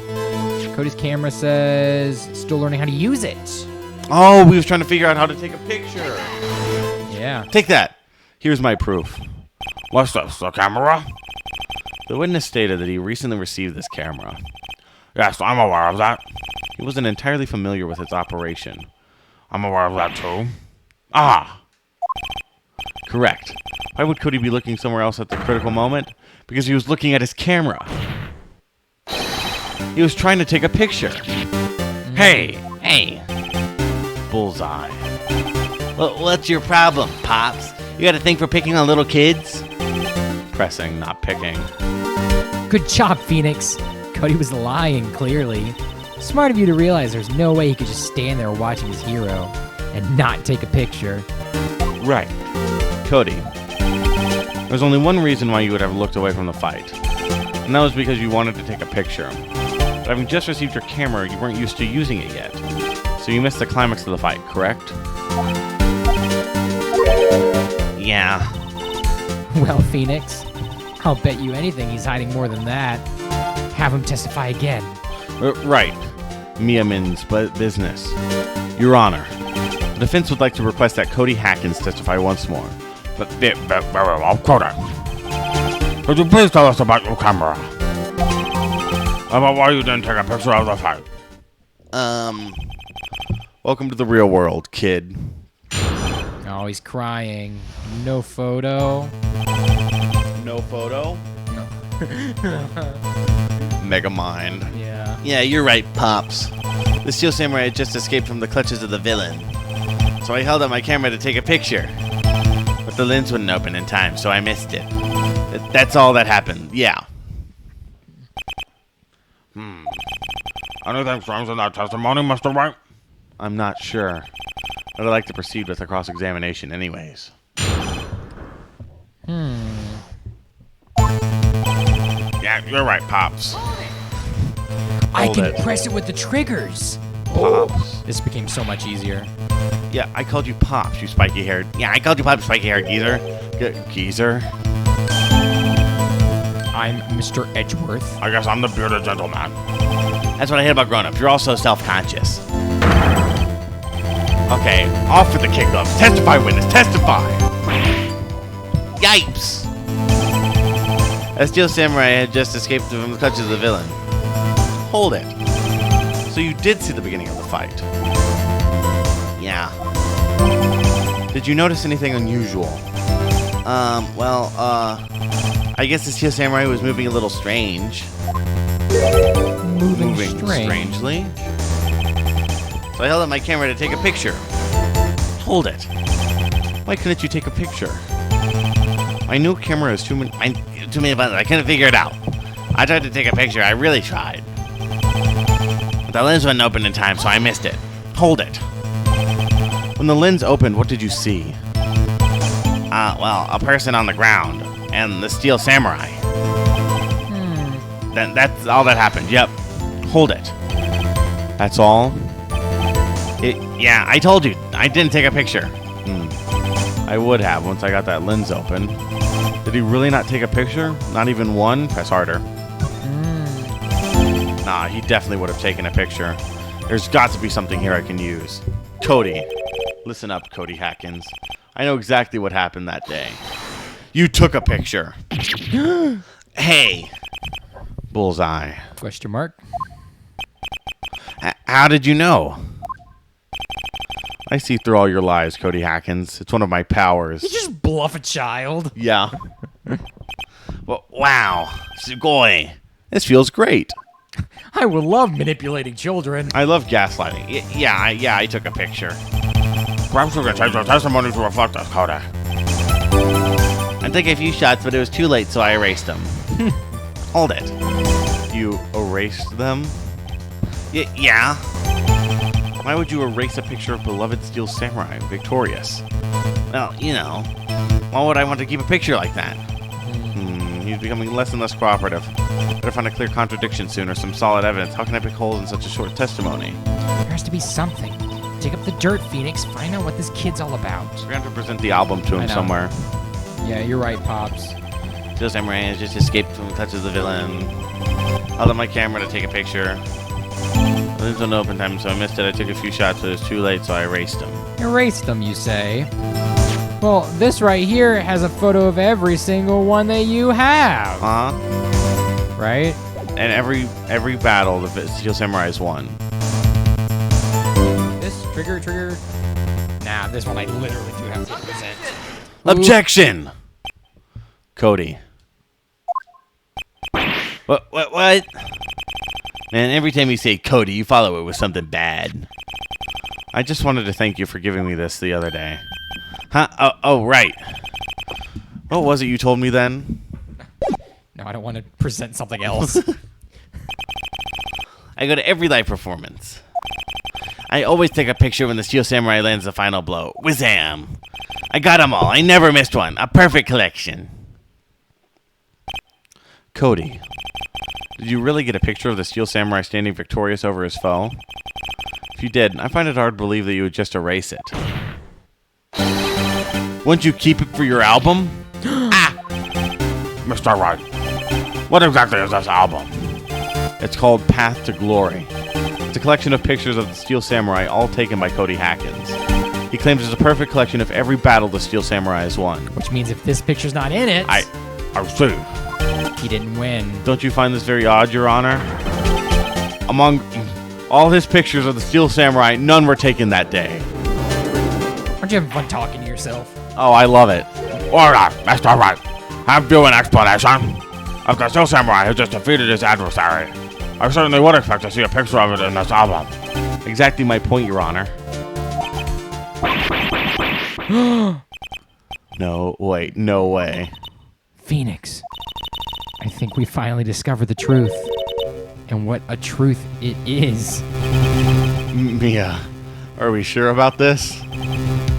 Cody's camera says still learning how to use it. Oh, we was trying to figure out how to take a picture. Yeah. Take that. Here's my proof. What's this, the camera? The witness stated that he recently received this camera. Yes, I'm aware of that. He wasn't entirely familiar with its operation. I'm aware of that too. Ah! Correct. Why would Cody be looking somewhere else at the critical moment? Because he was looking at his camera. He was trying to take a picture. Hey! Bullseye. Well, what's your problem, Pops? You got a thing for picking on little kids? Pressing, not picking. Good job, Phoenix. Cody was lying, clearly. Smart of you to realize there's no way he could just stand there watching his hero and not take a picture. Right. Cody, there's only one reason why you would have looked away from the fight. And that was because you wanted to take a picture. But having just received your camera, you weren't used to using it yet. So you missed the climax of the fight, correct? Yeah. Well, Phoenix, I'll bet you anything he's hiding more than that. Have him testify again. Right. Mia means business. Your Honor, the defense would like to request that Cody Hackins testify once more. But very well, Cody. Could you please tell us about your camera? About why you didn't take a picture of the fight? Welcome to the real world, kid. Oh, he's crying. No photo. No photo? Mega mind. Yeah. Yeah, you're right, Pops. The Steel Samurai had just escaped from the clutches of the villain. So I held up my camera to take a picture. But the lens wouldn't open in time, so I missed it. That's all that happened, yeah. Anything strange in that testimony, Mr. Wright? I'm not sure. But I'd like to proceed with the cross-examination anyways. Yeah, you're right, Pops. I Hold can it. press it with the triggers. Pops. This became so much easier. Yeah, I called you Pops, you spiky-haired. Yeah, I called you Pops, spiky-haired geezer. Geezer? I'm Mr. Edgeworth. I guess I'm the bearded gentleman. That's what I hate about grown-ups. You're all so self-conscious. Okay, off with the kick gloves. Testify, witness, testify! Yipes! A steel samurai had just escaped from the clutches of the villain. Hold it. So you did see the beginning of the fight? Yeah. Did you notice anything unusual? I guess the steel samurai was moving a little strange. Moving strange. Strangely. So I held up my camera to take a picture. Hold it. Why couldn't you take a picture? My new camera is too many buttons. I couldn't figure it out. I tried to take a picture. I really tried. But the lens wasn't open in time, so I missed it. Hold it. When the lens opened, what did you see? A person on the ground and the steel samurai. That's all that happened. Yep. Hold it. That's all? Yeah, I told you. I didn't take a picture. I would have once I got that lens open. Did he really not take a picture? Not even one? Press harder. Nah, he definitely would have taken a picture. There's got to be something here I can use. Cody. Listen up, Cody Hackins. I know exactly what happened that day. You took a picture. Hey. Bullseye. Question mark. How did you know? I see through all your lies, Cody Hackins. It's one of my powers. You just bluff a child. Yeah. Well, wow. Sugoi. This feels great. I would love manipulating children. I love gaslighting. Yeah, I took a picture. Perhaps we can change our testimony to reflect this, Cody. I took a few shots, but it was too late, so I erased them. Hold it. You erased them? Yeah. Why would you erase a picture of beloved steel samurai victorious? Well, why would I want to keep a picture like that? He's becoming less and less cooperative. Better find a clear contradiction soon or some solid evidence. How can I pick holes in such a short testimony? There has to be something. Dig up the dirt, Phoenix. Find out what this kid's all about. We're going to have to present the album to I him know. somewhere. Yeah, you're right, Pops. Steel samurai has just escaped from the clutches of the villain. Held up my camera to take a picture. The lens wasn't open time, so I missed it. I took a few shots, but it was too late, so I erased them. Erase them, you say? Well, this right here has a photo of every single one that you have. Right? And every battle, the steel samurai has won. This trigger. Nah, this one I literally do have to present. Objection! Cody. What? Man, every time you say Cody, you follow it with something bad. I just wanted to thank you for giving me this the other day. Huh? Oh, right. What was it you told me then? No, I don't want to present something else. I go to every live performance. I always take a picture when the steel samurai lands the final blow. Whizam! I got them all. I never missed one. A perfect collection. Cody, did you really get a picture of the steel samurai standing victorious over his foe? If you did, I find it hard to believe that you would just erase it. Wouldn't you keep it for your album? Mr. Wright, what exactly is this album? It's called Path to Glory. It's a collection of pictures of the Steel Samurai, all taken by Cody Hackins. He claims it's a perfect collection of every battle the Steel Samurai has won. Which means if this picture's not in it, I see. he didn't win. Don't you find this very odd, Your Honor? Among all his pictures of the Steel Samurai, none were taken that day. Aren't you having fun talking to yourself? Oh, I love it. Order, Mr. Wright. Have you an explanation? If the Steel Samurai has just defeated his adversary, I certainly would expect to see a picture of it in this album. Exactly my point, Your Honor. No, wait, no way. Phoenix, I think we finally discovered the truth. And what a truth it is. Mia, are we sure about this?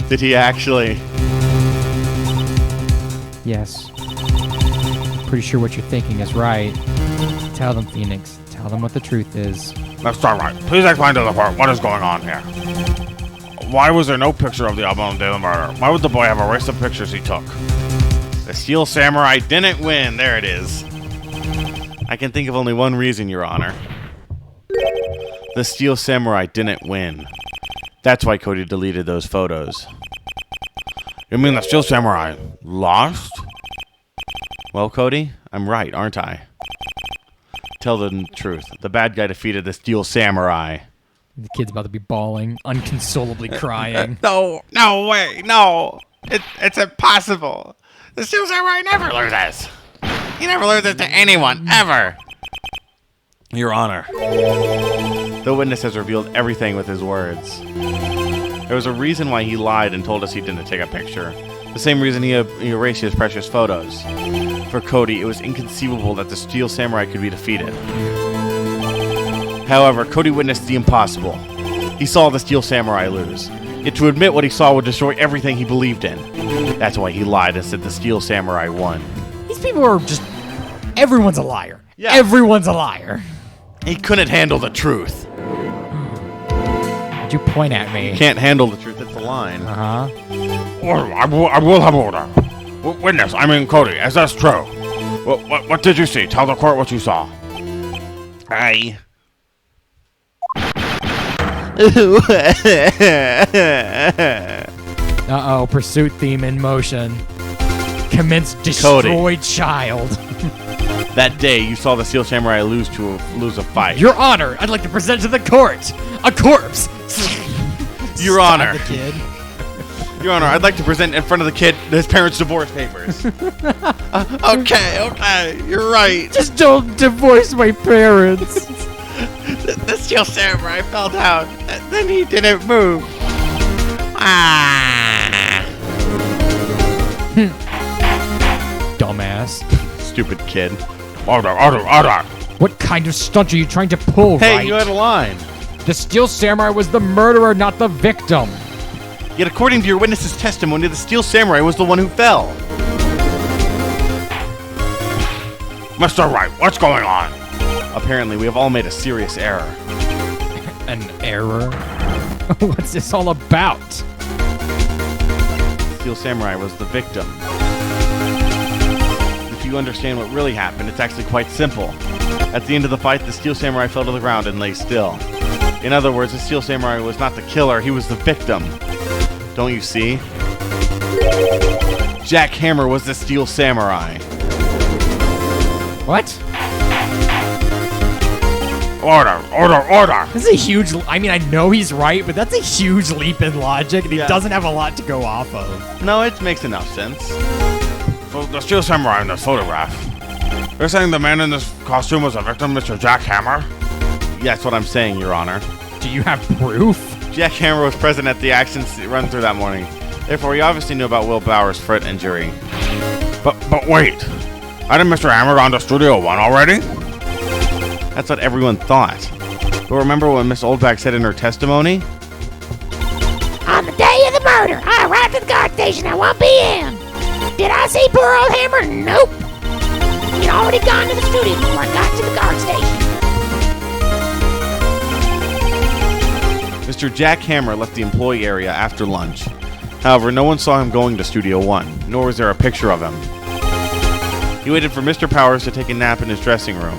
Did he actually? Yes. Pretty sure what you're thinking is right. Tell them, Phoenix. Tell them what the truth is. Mr. Wright, please explain to the court what is going on here. Why was there no picture of the album day of the murder? Why would the boy have erased the pictures he took? The Steel Samurai didn't win. There it is. I can think of only one reason, Your Honor. The Steel Samurai didn't win. That's why Cody deleted those photos. You mean the Steel Samurai lost? Well, Cody, I'm right, aren't I? Tell the truth. The bad guy defeated the Steel Samurai. The kid's about to be bawling, unconsolably crying. No way, no. It's impossible. The Steel Samurai never learned this. He never learned this to anyone, ever. Your Honor, the witness has revealed everything with his words. There was a reason why he lied and told us he didn't take a picture. The same reason he erased his precious photos. For Cody, it was inconceivable that the Steel Samurai could be defeated. However, Cody witnessed the impossible. He saw the Steel Samurai lose. Yet to admit what he saw would destroy everything he believed in. That's why he lied and said the Steel Samurai won. These people are just... Everyone's a liar. Yeah. Everyone's a liar. He couldn't handle the truth. Why'd you point at me? Can't handle the truth, it's a line. Uh-huh. Order, I will have order. Witness, I mean Cody, is that true? What did you see? Tell the court what you saw. I... Uh-oh, pursuit theme in motion. Commence destroyed child. That day, you saw the Steel Samurai lose a fight. Your Honor, I'd like to present to the court a corpse. Your Honor. The kid. Your Honor, I'd like to present in front of the kid his parents' divorce papers. Okay, you're right. Just don't divorce my parents. The Steel Samurai fell down, and then he didn't move. Ah. Dumbass. Stupid kid. Order. What kind of stunt are you trying to pull, Hey, Wright? you had a line. The Steel Samurai was the murderer, not the victim. Yet according to your witness's testimony, the Steel Samurai was the one who fell. Mr. Wright, what's going on? Apparently, we have all made a serious error. An error? What's this all about? Steel Samurai was the victim. If you understand what really happened, it's actually quite simple. At the end of the fight, the Steel Samurai fell to the ground and lay still. In other words, the Steel Samurai was not the killer, he was the victim. Don't you see? Jack Hammer was the Steel Samurai. What? Order. This is a huge... I mean, I know he's right, but that's a huge leap in logic, and he doesn't have a lot to go off of. No, it makes enough sense. So the Steel Samurai in this photograph. You're saying the man in this costume was a victim, Mr. Jack Hammer? Yeah, that's what I'm saying, Your Honor. Do you have proof? Jack Hammer was present at the actions run through that morning. Therefore, he obviously knew about Will Bauer's foot injury. But wait. Hadn't Mr. Hammer gone to Studio One already? That's what everyone thought. But remember what Miss Oldback said in her testimony? On the day of the murder, I arrived at the guard station at 1 p.m. Did I see poor old Hammer? Nope. He'd already gone to the studio before I got to the guard station. Mr. Jack Hammer left the employee area after lunch. However, no one saw him going to Studio One, nor was there a picture of him. He waited for Mr. Powers to take a nap in his dressing room.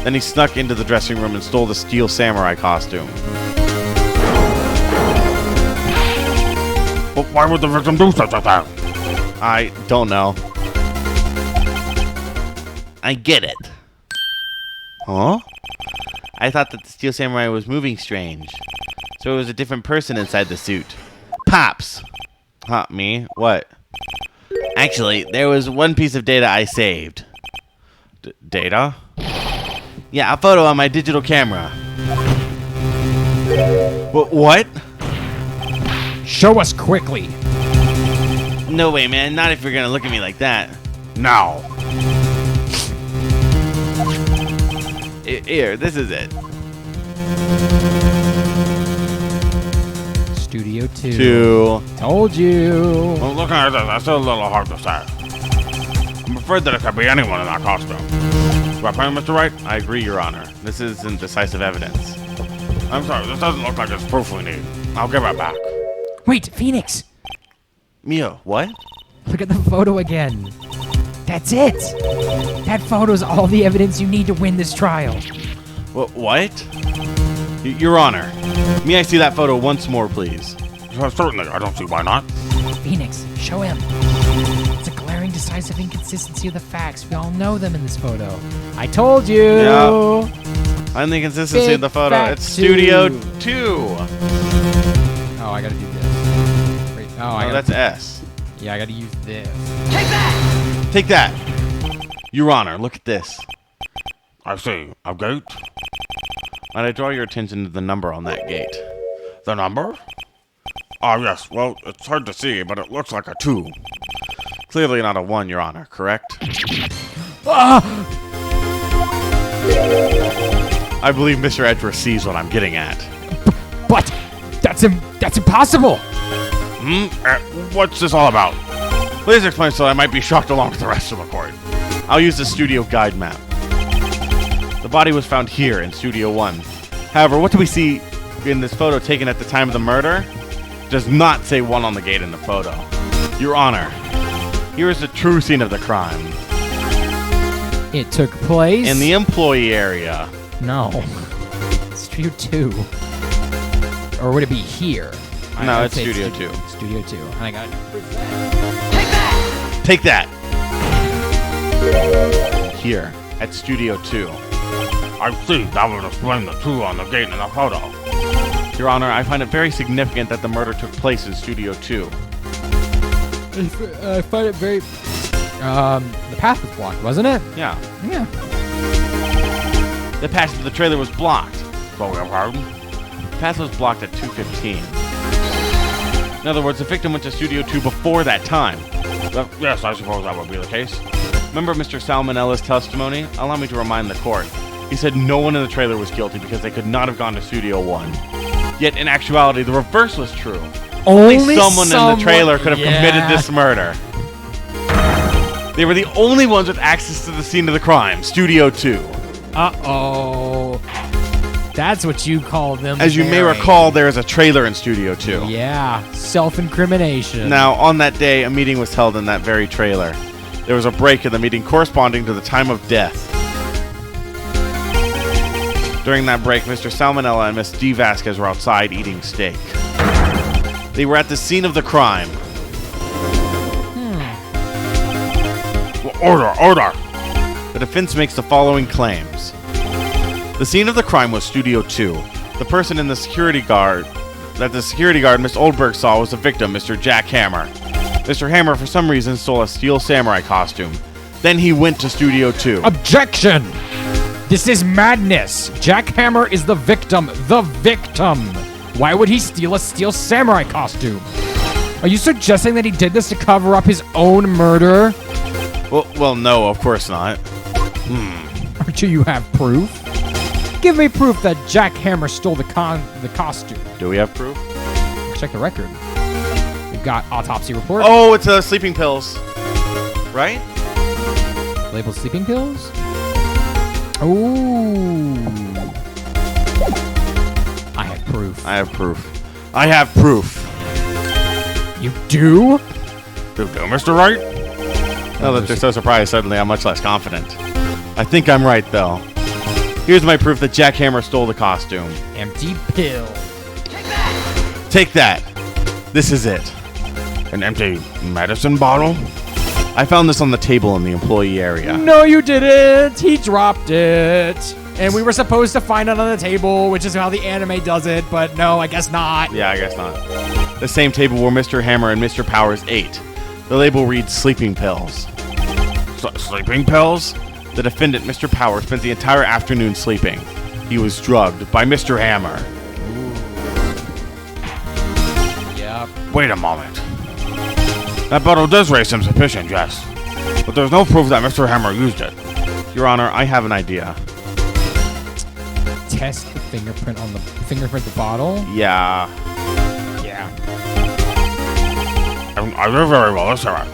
Then he snuck into the dressing room and stole the Steel Samurai costume. But why would the victim do such a thing? I don't know. I get it. Huh? I thought that the Steel Samurai was moving strange. So it was a different person inside the suit. Pops! Huh, me? What? Actually, there was one piece of data I saved. Data? Yeah, a photo on my digital camera. What? Show us quickly. No way, man. Not if you're gonna look at me like that. Now. Here, this is it. Studio 2. 2. Told you. Well, looking at this, that's a little hard to say. I'm afraid that it could be anyone in that costume. Do I point, Mr. Wright? I agree, Your Honor. This isn't decisive evidence. I'm sorry, this doesn't look like it's proof we need. I'll give it back. Wait, Phoenix. Mio, what? Look at the photo again. That's it. That photo's all the evidence you need to win this trial. What? Your Honor, may I see that photo once more, please? Certainly, I don't see why not. Phoenix, show him. It's a glaring, decisive inconsistency of the facts. We all know them in this photo. I told you. Yeah. Find the inconsistency Big of the photo. fat It's Studio 2. Oh, I gotta do this. Wait, Oh, that's S. Yeah, I gotta use this. Take that. Your Honor, look at this. I see. A gate? Might I draw your attention to the number on that gate? The number? Ah, yes. Well, it's hard to see, but it looks like a 2. Clearly not a 1, Your Honor, correct? I believe Mr. Edgeworth sees what I'm getting at. But that's impossible. What's this all about? Please explain so I might be shocked along with the rest of the court. I'll use the studio guide map. The body was found here in Studio 1. However, what do we see in this photo taken at the time of the murder? Does not say 1 on the gate in the photo. Your Honor, here is the true scene of the crime. It took place In the employee area. No. Studio 2. Or would it be here? No, I'd it's say Studio 2. Studio 2. And I got Take that! Here, at Studio 2. I see. That would explain the 2 on the gate in the photo. Your Honor, I find it very significant that the murder took place in Studio 2. I find it very. The path was blocked, wasn't it? Yeah. Yeah. The passage of the trailer was blocked. So we have heard. The path was blocked at 2:15. In other words, the victim went to Studio 2 before that time. Yes, I suppose that would be the case. Remember Mr. Salmonella's testimony? Allow me to remind the court. He said no one in the trailer was guilty because they could not have gone to Studio 1. Yet in actuality, the reverse was true. Only someone in the trailer could have committed this murder. They were the only ones with access to the scene of the crime, Studio 2. Uh-oh. That's what you call them. As you may recall, there is a trailer in Studio 2. Yeah, self-incrimination. Now, on that day, a meeting was held in that very trailer. There was a break in the meeting corresponding to the time of death. During that break, Mr. Salmonella and Miss D. Vasquez were outside eating steak. They were at the scene of the crime. Order! The defense makes the following claims. The scene of the crime was Studio 2. The person in the security guard Miss Oldberg saw was the victim, Mr. Jack Hammer. Mr. Hammer, for some reason, stole a steel samurai costume. Then he went to Studio 2. Objection! This is madness. Jack Hammer is the victim. The victim. Why would he steal a steel samurai costume? Are you suggesting that he did this to cover up his own murder? Well, no, of course not. Do you have proof? Give me proof that Jack Hammer stole the costume. Do we have proof? Check the record. We've got autopsy report. Oh, it's sleeping pills. Right? Labeled sleeping pills? Ooh. I have proof. I have proof. I have proof. You do? You do, Mr. Wright? Now that they're so surprised, suddenly I'm much less confident. I think I'm right, though. Here's my proof that Jack Hammer stole the costume. Empty pill. Take that. This is it. An empty medicine bottle? I found this on the table in the employee area. No, you didn't. He dropped it. And we were supposed to find it on the table, which is how the anime does it, but no, I guess not. Yeah, I guess not. The same table where Mr. Hammer and Mr. Powers ate. The label reads sleeping pills. Sleeping pills? The defendant, Mr. Powers, spent the entire afternoon sleeping. He was drugged by Mr. Hammer. Yep. Wait a moment. That bottle does raise some suspicion, yes. But there's no proof that Mr. Hammer used it. Your Honor, I have an idea. Test the fingerprint on the bottle. Yeah. Yeah. I do very well, that's alright.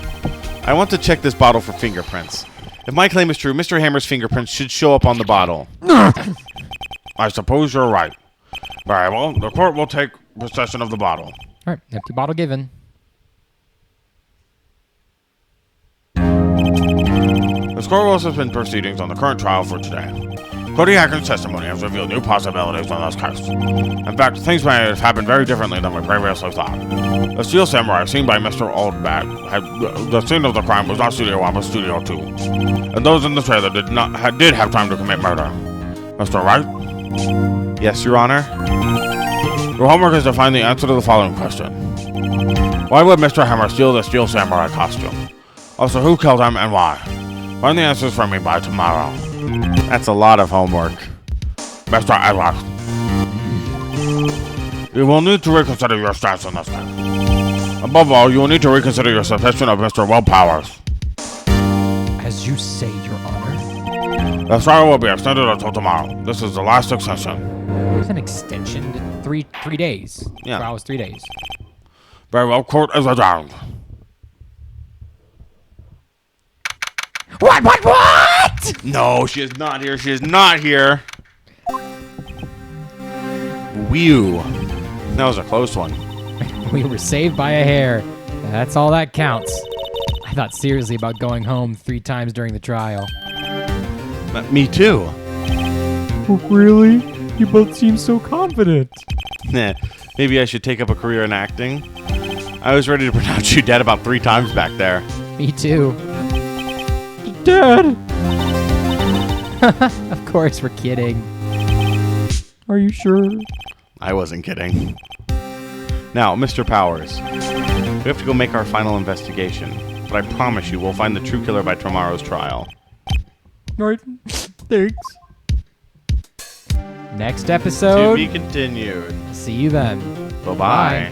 I want to check this bottle for fingerprints. If my claim is true, Mr. Hammer's fingerprints should show up on the bottle. I suppose you're right. Very well, the court will take possession of the bottle. All right, empty bottle given. The court will suspend proceedings on the current trial for today. Cody Hacker's testimony has revealed new possibilities on this case. In fact, things may have happened very differently than we previously thought. The Steel Samurai seen by Mr. Oldbag, the scene of the crime was not Studio 1 but Studio 2. And those in the trailer did have time to commit murder. Mr. Wright? Yes, Your Honor. Your homework is to find the answer to the following question. Why would Mr. Hammer steal the Steel Samurai costume? Also, who killed him and why? Find the answers for me by tomorrow. That's a lot of homework. Mr. Edwards. You will need to reconsider your stance on this case. Above all, you will need to reconsider your suspicion of Mr. Willpowers. As you say, Your Honor. The trial will be extended until tomorrow. This is the last extension. It's an extension. 3 days. Yeah. Trial was 3 days. Very well, court is adjourned. What? No, she is not here. She is not here. Whew. That was a close one. We were saved by a hair. That's all that counts. I thought seriously about going home 3 times during the trial. Me too. Oh, really? You both seem so confident. Nah, maybe I should take up a career in acting. I was ready to pronounce you dead about 3 times back there. Me too. Dad! Of course, we're kidding. Are you sure? I wasn't kidding. Now, Mr. Powers, we have to go make our final investigation, but I promise you we'll find the true killer by tomorrow's trial. Alright, thanks. Next To episode. be continued. See you then. Bye-bye.